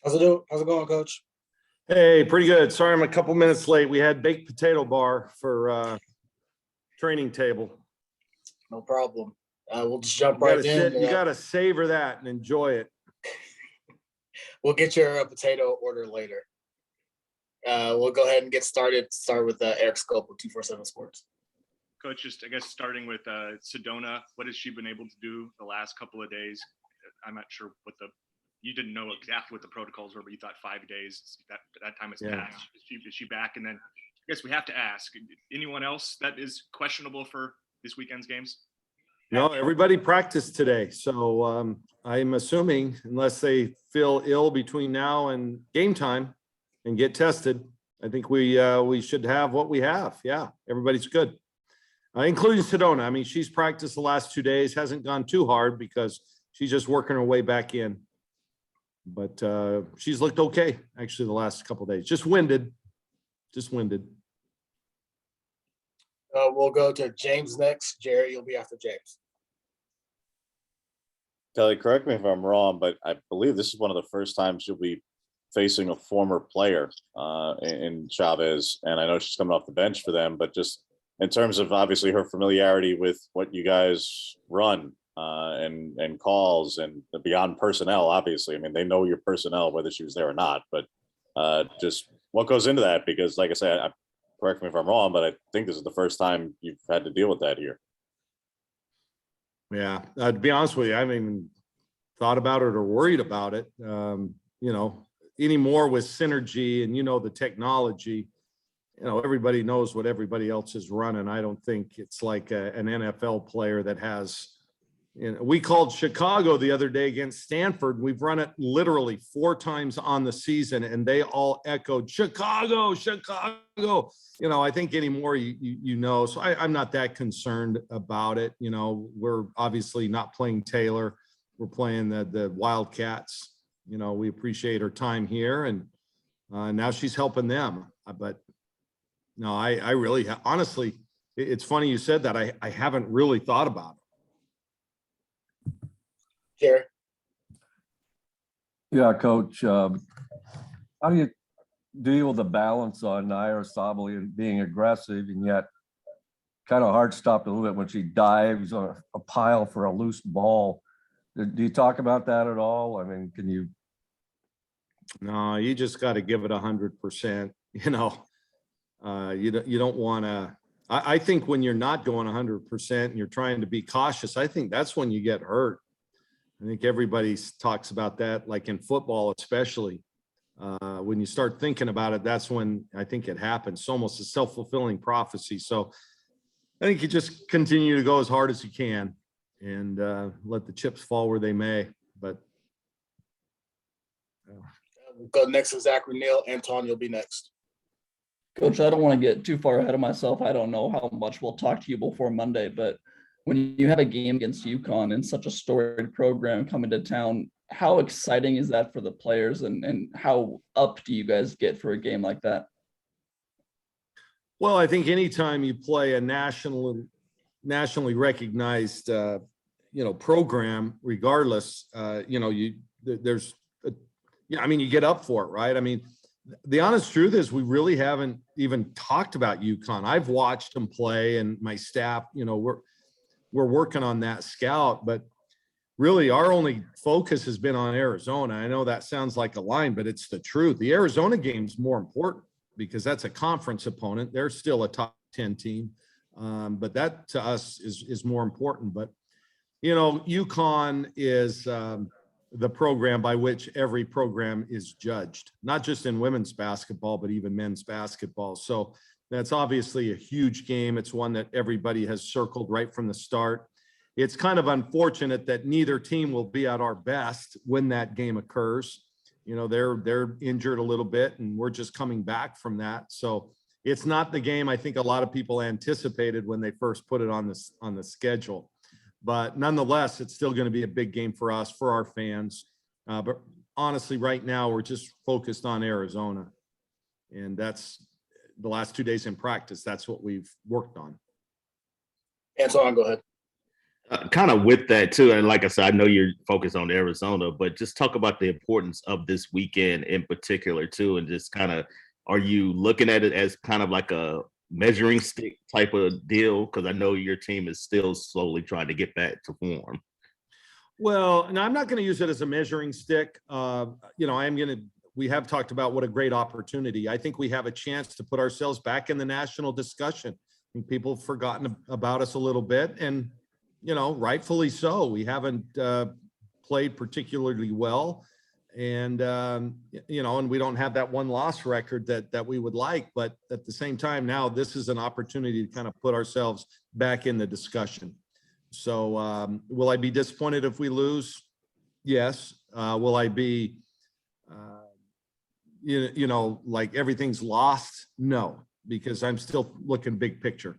How's it going, Coach? Hey, pretty good. Sorry, I'm a couple minutes late. We had baked potato bar for training table. No problem. We'll just jump You right gotta in. you gotta savor that and enjoy it. We'll get your potato order later. We'll go ahead and get started. Start with Eric Scope with 247 Sports. Coach, just I guess starting with Sedona, what has she been able to do the last couple of days? I'm not sure you didn't know exactly what the protocols were, but you thought 5 days. That time has passed. Is she back? And then I guess we have to ask, anyone else that is questionable for this weekend's games? No, everybody practiced today. So I'm assuming unless they feel ill between now and game time and get tested, I think we should have what we have. Yeah, everybody's good. Including Sedona. I mean, she's practiced the last 2 days, hasn't gone too hard because she's just working her way back in. But she's looked okay, actually, the last couple of days. Just winded. We'll go to James next. Jerry, you'll be after James. Kelly, correct me if I'm wrong, but I believe this is one of the first times you'll be facing a former player in Chavez. And I know she's coming off the bench for them, but just in terms of obviously her familiarity with what you guys run and calls and beyond personnel, obviously, I mean, they know your personnel, whether she was there or not, but just what goes into that? Because like I said, correct me if I'm wrong, but I think this is the first time you've had to deal with that here. Yeah, to be honest with you, I haven't even thought about it or worried about it. Anymore with synergy and, the technology, everybody knows what everybody else is running. I don't think it's like an NFL player that has, we called Chicago the other day against Stanford. We've run it literally 4 times on the season and they all echoed Chicago. I think anymore, so I'm not that concerned about it. We're obviously not playing Taylor. We're playing the Wildcats. We appreciate her time here and now she's helping them. But no, I really, honestly, it's funny you said that. I haven't really thought about it. Jerry. Yeah, Coach. How do you deal with the balance on Naira Sabali and being aggressive and yet kind of heart stopped a little bit when she dives on a pile for a loose ball? Do you talk about that at all? I mean, can you? No, you just got to give it 100%. You don't want to. I think when you're not going 100% and you're trying to be cautious, I think that's when you get hurt. I think everybody talks about that, like in football, especially when you start thinking about it, that's when I think it happens. It's almost a self-fulfilling prophecy. So I think you just continue to go as hard as you can and let the chips fall where they may. But We'll go next to Zachary Neal. Anton, you'll be next. Coach, I don't want to get too far ahead of myself. I don't know how much we'll talk to you before Monday, but when you have a game against UConn and such a storied program coming to town, how exciting is that for the players and how up do you guys get for a game like that? Well, I think anytime you play a nationally recognized, program, regardless, you get up for it, right? I mean, the honest truth is we really haven't even talked about UConn. I've watched them play and my staff, we're working on that scout, but really our only focus has been on Arizona. I know that sounds like a line, but it's the truth. The Arizona game's more important because that's a conference opponent. They're still a top 10 team. But that to us is more important. But, UConn is the program by which every program is judged, not just in women's basketball, but even men's basketball. So that's obviously a huge game. It's one that everybody has circled right from the start. It's kind of unfortunate that neither team will be at our best when that game occurs. They're injured a little bit and we're just coming back from that. So it's not the game I think a lot of people anticipated when they first put it on the schedule. But nonetheless, it's still going to be a big game for us, for our fans. But honestly, right now, we're just focused on Arizona. And that's the last 2 days in practice. That's what we've worked on. Anton, go ahead. Kind of with that too, and like I said, I know you're focused on Arizona, but just talk about the importance of this weekend in particular too, and just kind of, are you looking at it as kind of like a measuring stick type of deal? Because I know your team is still slowly trying to get back to form. Well, and I'm not going to use it as a measuring stick. We have talked about what a great opportunity. I think we have a chance to put ourselves back in the national discussion. I think people have forgotten about us a little bit, and, rightfully so. We haven't played particularly well. And, and we don't have that one loss record that we would like, but at the same time, now this is an opportunity to kind of put ourselves back in the discussion. So will I be disappointed if we lose? Yes. Will I be, like everything's lost? No, because I'm still looking big picture.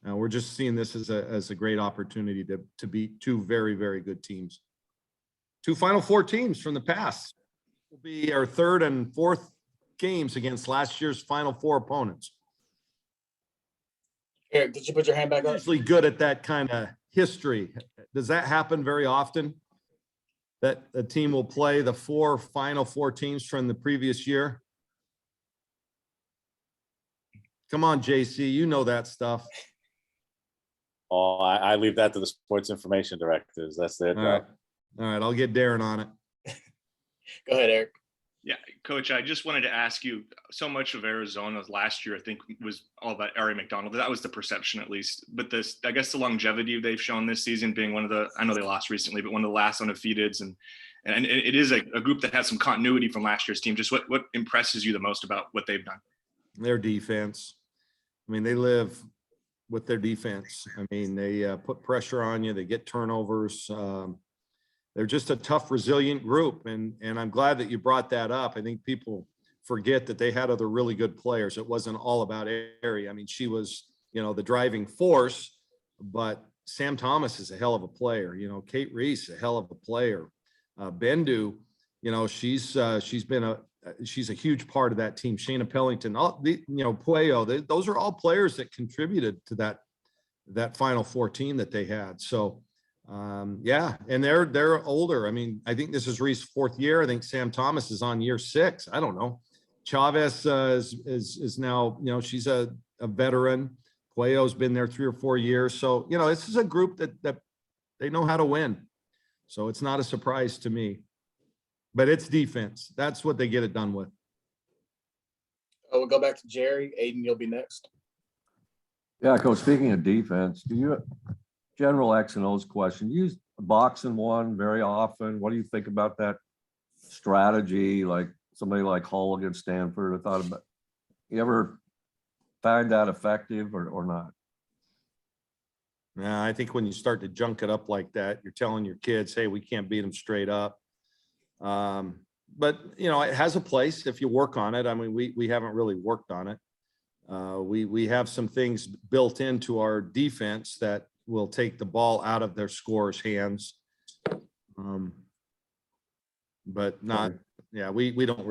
We're just seeing this as a great opportunity to beat two very, very good teams. Two Final Four teams from the past. Will be our third and fourth games against last year's Final Four opponents. Eric, did you put your hand back up? Usually good at that kind of history. Does that happen very often? That a team will play the four Final Four teams from the previous year? Come on, JC, you know that stuff. Oh, I leave that to the sports information directors. That's their job. All right, I'll get Darren on it. Go ahead, Eric. Yeah, Coach, I just wanted to ask you, so much of Arizona last year, I think, was all about Ari McDonald. That was the perception, at least. But I guess the longevity they've shown this season, being one of the, I know they lost recently, but one of the last undefeateds. And it is a group that has some continuity from last year's team. Just what impresses you the most about what they've done? Their defense. I mean, they live with their defense. I mean, they put pressure on you. They get turnovers. They're just a tough, resilient group. And I'm glad that you brought that up. I think people forget that they had other really good players. It wasn't all about Ari. I mean, she was, the driving force, but Sam Thomas is a hell of a player. Kate Reese, a hell of a player. Bendu, she's a huge part of that team. Shayna Pellington, Puello, those are all players that contributed to that Final Four team that they had. So, and they're older. I mean, I think this is Reese's fourth year. I think Sam Thomas is on year 6. I don't know. Chavez is now, she's a veteran. Puello's been there 3 or 4 years. So, this is a group that they know how to win. So it's not a surprise to me. But it's defense. That's what they get it done with. We'll go back to Jerry. Aiden, you'll be next. Yeah, Coach, speaking of defense, general X and O's question, you use box and one very often. What do you think about that strategy? Like somebody like Hull against Stanford, you ever find that effective or not? Yeah, I think when you start to junk it up like that, you're telling your kids, hey, we can't beat them straight up. But it has a place if you work on it. I mean, we haven't really worked on it. We have some things built into our defense that will take the ball out of their scorers' hands. But not, yeah, we haven't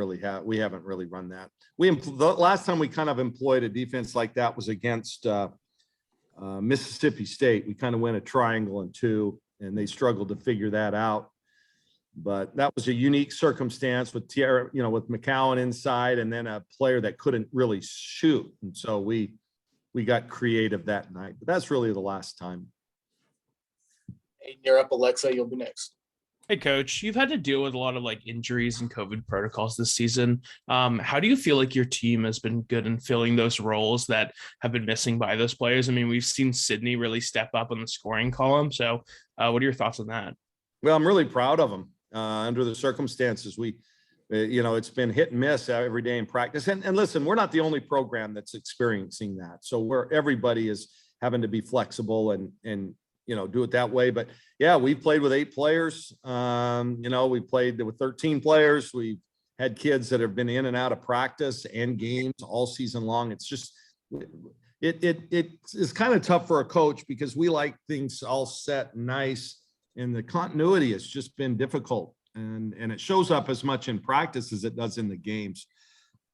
really run that. The last time we kind of employed a defense like that was against Mississippi State. We kind of went a triangle and 2, and they struggled to figure that out. But that was a unique circumstance with Tierra, with McCowan inside, and then a player that couldn't really shoot. And so we got creative that night. But that's really the last time. Aiden, you're up. Alexa, you'll be next. Hey, Coach, you've had to deal with a lot of injuries and COVID protocols this season. How do you feel like your team has been good in filling those roles that have been missing by those players? I mean, we've seen Sydney really step up on the scoring column. So what are your thoughts on that? Well, I'm really proud of them. Under the circumstances, it's been hit and miss every day in practice. And listen, we're not the only program that's experiencing that. So everybody is having to be flexible and do it that way. But yeah, we played with 8 players. We played with 13 players. We've had kids that have been in and out of practice and games all season long. It's just, it's kind of tough for a coach because we like things all set and nice. And the continuity has just been difficult, and it shows up as much in practice as it does in the games.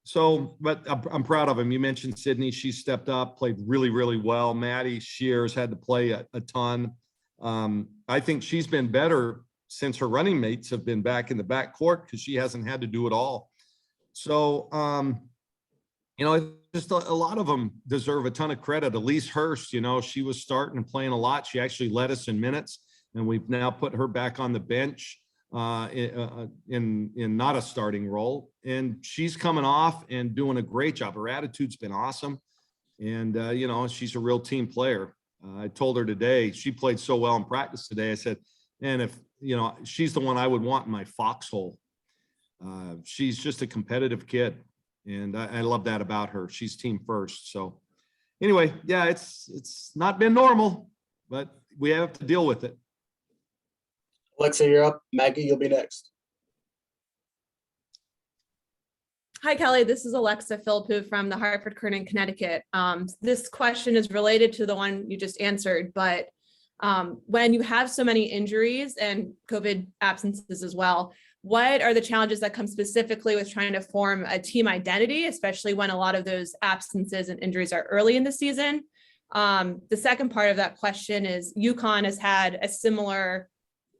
So, but I'm proud of him. You mentioned Sydney. She stepped up, played really, really well. Maddie Shears had to play a ton. I think she's been better since her running mates have been back in the backcourt because she hasn't had to do it all. So, just a lot of them deserve a ton of credit. Elise Hurst, she was starting and playing a lot. She actually led us in minutes, and we've now put her back on the bench in not a starting role. And she's coming off and doing a great job. Her attitude's been awesome. And, she's a real team player. I told her today, she played so well in practice today. I said, and if, she's the one I would want in my foxhole. She's just a competitive kid. And I love that about her. She's team first. So anyway, yeah, it's not been normal, but we have to deal with it. Alexa, you're up. Maggie, you'll be next. Hi, Kelly. This is Alexa Philippou from the Hartford Courant in Connecticut. This question is related to the one you just answered, but when you have so many injuries and COVID absences as well, what are the challenges that come specifically with trying to form a team identity, especially when a lot of those absences and injuries are early in the season? The second part of that question is UConn has had a similar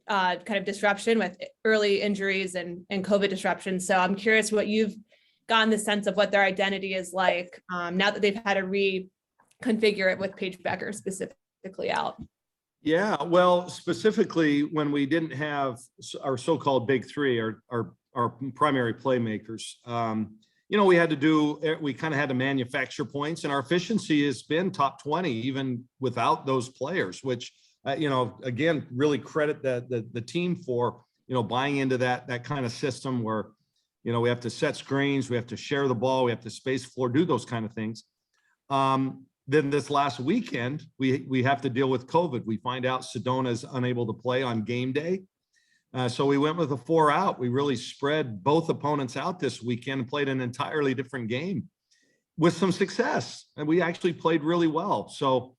kind of disruption with early injuries and COVID disruption. So I'm curious what you've gotten the sense of what their identity is like now that they've had to reconfigure it with Paige Becker specifically out. Yeah, well, specifically when we didn't have our so-called big three, our primary playmakers, we kind of had to manufacture points, and our efficiency has been top 20 even without those players, which again, really credit the team for buying into that kind of system where we have to set screens, we have to share the ball, we have to space floor, do those kind of things. Then this last weekend, we have to deal with COVID. We find out Sedona is unable to play on game day. So we went with a 4 out. We really spread both opponents out this weekend and played an entirely different game with some success. And we actually played really well. So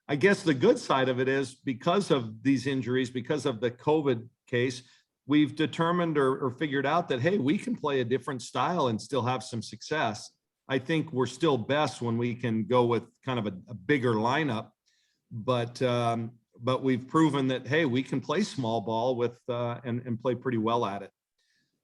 I guess the good side of it is because of these injuries, because of the COVID case, we've determined or figured out that, hey, we can play a different style and still have some success. I think we're still best when we can go with kind of a bigger lineup, but we've proven that, hey, we can play small ball with and play pretty well at it.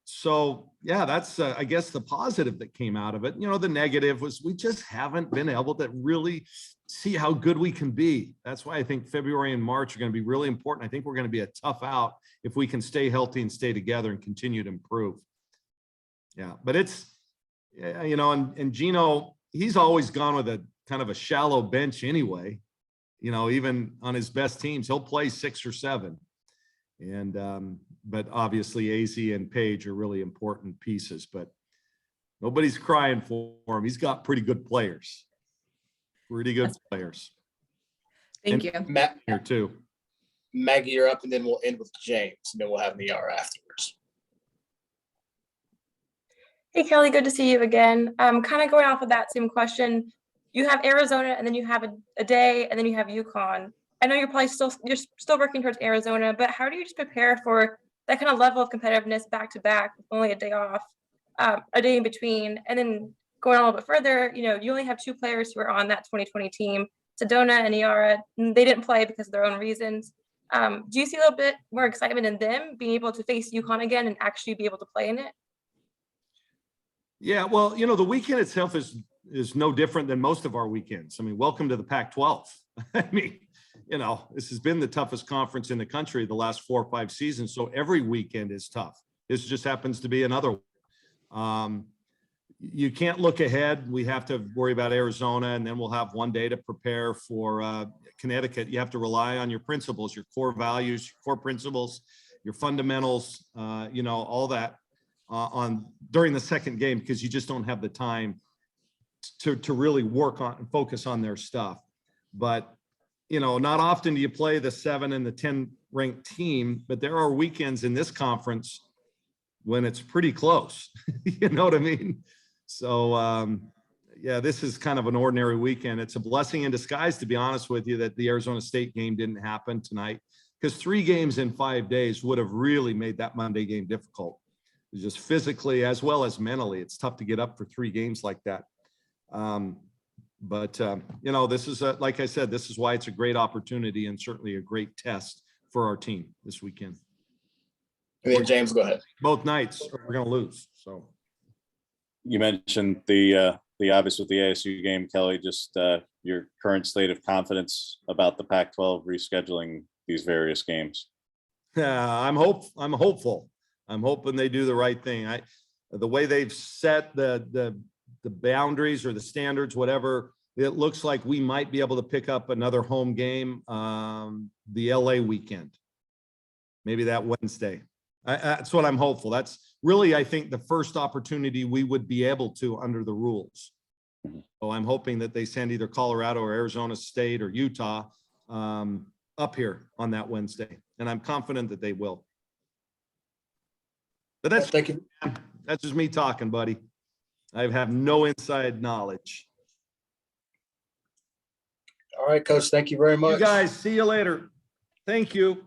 So yeah, that's I guess the positive that came out of it. The negative was we just haven't been able to really see how good we can be. That's why I think February and March are going to be really important. I think we're going to be a tough out if we can stay healthy and stay together and continue to improve. Yeah, but it's, and Gino, he's always gone with a kind of a shallow bench anyway. Even on his best teams, he'll play 6 or 7. And but obviously AZ and Paige are really important pieces, but nobody's crying for him. He's got pretty good players. Pretty good players. Thank you. Matt, Here too. Maggie, you're up, and then we'll end with James, and then we'll have Niara afterwards. Hey, Kelly, good to see you again. Kind of going off of that same question, you have Arizona, and then you have a day, and then you have UConn. I know you're still working towards Arizona, but how do you just prepare for that kind of level of competitiveness back to back with only a day off, a day in between, and then going a little bit further, you only have 2 players who are on that 2020 team, Sedona and Niara. They didn't play because of their own reasons. Do you see a little bit more excitement in them being able to face UConn again and actually be able to play in it? Yeah, well, the weekend itself is no different than most of our weekends. I mean, welcome to the Pac-12. I mean, this has been the toughest conference in the country the last 4 or 5 seasons. So every weekend is tough. This just happens to be another one. You can't look ahead. We have to worry about Arizona, and then we'll have one day to prepare for Connecticut. You have to rely on your principles, your core values, your core principles, your fundamentals, all that on during the second game, because you just don't have the time to really work on and focus on their stuff. But not often do you play the 7 and the 10 ranked team, but there are weekends in this conference when it's pretty close. You know what I mean? So yeah, this is kind of an ordinary weekend. It's a blessing in disguise, to be honest with you, that the Arizona State game didn't happen tonight, because 3 games in 5 days would have really made that Monday game difficult. Just physically as well as mentally, it's tough to get up for 3 games like that. But this is like I said, this is why it's a great opportunity and certainly a great test for our team this weekend. And then James, go ahead. Both nights, or we're going to lose. So You mentioned the obvious with the ASU game, Kelly, just your current state of confidence about the Pac-12 rescheduling these various games. I'm hopeful. I'm hoping they do the right thing. The way they've set the boundaries or the standards, whatever, it looks like we might be able to pick up another home game the LA weekend, maybe that Wednesday. That's what I'm hopeful. That's really, I think, the first opportunity we would be able to under the rules. So I'm hoping that they send either Colorado or Arizona State or Utah up here on that Wednesday, and I'm confident that they will. But that's, Thank you. that's just me talking, buddy. I have no inside knowledge. All right, Coach. Thank you very much. You guys, see you later. Thank you.